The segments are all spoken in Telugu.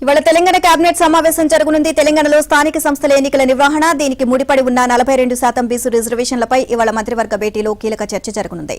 ఇవాళ తెలంగాణ కేబినెట్ సమావేశం జరగనుంది. తెలంగాణలో స్థానిక సంస్థల ఎన్నికల నిర్వహణ, దీనికి ముడిపడి ఉన్న 42% బీసీ రిజర్వేషన్లపై ఇవాళ మంత్రివర్గ భేటీలో కీలక చర్చ జరగనుంది.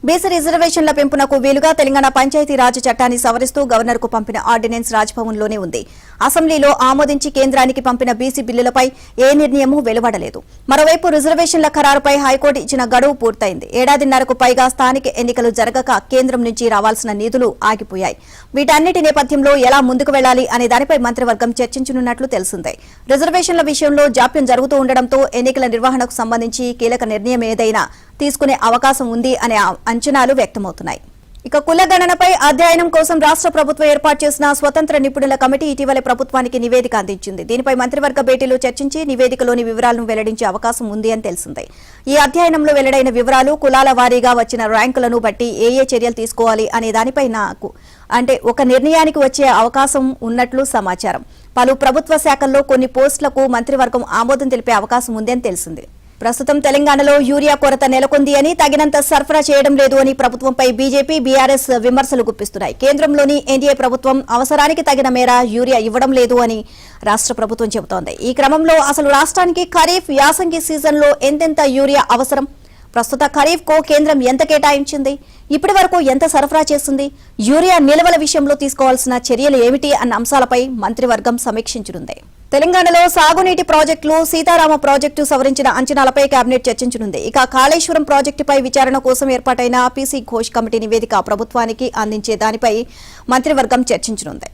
బీసీ రిజర్వేషన్ల పెంపునకు వీలుగా తెలంగాణ పంచాయతీరాజ్ చట్టాన్ని సవరిస్తూ గవర్నర్కు పంపిన ఆర్డినెన్స్ రాజ్భవన్లోనే ఉంది. అసెంబ్లీలో ఆమోదించి కేంద్రానికి పంపిన బీసీ బిల్లులపై ఏ నిర్ణయమూ వెలువడలేదు. మరోవైపు రిజర్వేషన్ల ఖరారుపై హైకోర్టు ఇచ్చిన గడువు పూర్తయింది. ఏడాదిన్నరకు పైగా స్థానిక ఎన్నికలు జరగక కేంద్రం నుంచి రావాల్సిన నిధులు ఆగిపోయాయి. వీటన్నిటి నేపథ్యంలో ఎలా ముందుకు వెళ్లాలి అనే దానిపై మంత్రివర్గం చర్చించనున్నట్లు తెలిసిందే. రిజర్వేషన్ల విషయంలో జాప్యం జరుగుతూ ఉండడంతో ఎన్నికల నిర్వహణకు సంబంధించి కీలక నిర్ణయం ఏదైనా తీసుకునే అవకాశం ఉంది అనే అంచనాలు వ్యక్తమవుతున్నాయి. ఇక కుల గణనపై అధ్యయనం కోసం రాష్ట్ర ప్రభుత్వం ఏర్పాటు చేసిన స్వతంత్ర నిపుణుల కమిటీ ఇటీవల ప్రభుత్వానికి నివేదిక అందించింది. దీనిపై మంత్రివర్గ భేటీలో చర్చించి నివేదికలోని వివరాలను వెల్లడించే అవకాశం ఉంది అని తెలిసిందే. ఈ అధ్యయనంలో వెల్లడైన వివరాలు కులాల వారీగా వచ్చిన ర్యాంకులను బట్టి ఏ చర్యలు తీసుకోవాలి అనే దానిపై ఒక నిర్ణయానికి వచ్చే అవకాశం ఉన్నట్లు సమాచారం. పలు ప్రభుత్వ శాఖల్లో కొన్ని పోస్టులకు మంత్రివర్గం ఆమోదం తెలిపే అవకాశం ఉంది అని తెలిసింది. ప్రస్తుతం తెలంగాణలో యూరియా కొరత నెలకొంది అని, తగినంత సరఫరా చేయడం లేదు అని ప్రభుత్వంపై బీజేపీ, బీఆర్ఎస్ విమర్శలు గుప్పిస్తున్నాయి. కేంద్రంలోని ఎన్డీఏ ప్రభుత్వం అవసరానికి తగిన మేర యూరియా ఇవ్వడం లేదు అని రాష్ట్ర ప్రభుత్వం చెబుతోంది. ఈ క్రమంలో అసలు రాష్ట్రానికి ఖరీఫ్, యాసంగి సీజన్లో ఎంతెంత యూరియా అవసరం, ప్రస్తుత ఖరీఫ్ కు కేంద్రం ఎంత కేటాయించింది, ఇప్పటి వరకు ఎంత సరఫరా చేస్తుంది, యూరియా నిల్వల విషయంలో తీసుకోవాల్సిన చర్యలు ఏమిటి అన్న అంశాలపై మంత్రివర్గం సమీక్షించనుంది. తెలంగాణలో సాగునీటి ప్రాజెక్టులు, సీతారామ ప్రాజెక్టు సవరించిన అంచనాలపై కేబినెట్ చర్చించనుంది. ఇక కాళేశ్వరం ప్రాజెక్టుపై విచారణ కోసం ఏర్పాటైన పీసీ ఘోష్ కమిటీ నివేదిక ప్రభుత్వానికి అందించే దానిపై మంత్రివర్గం చర్చించనుంది.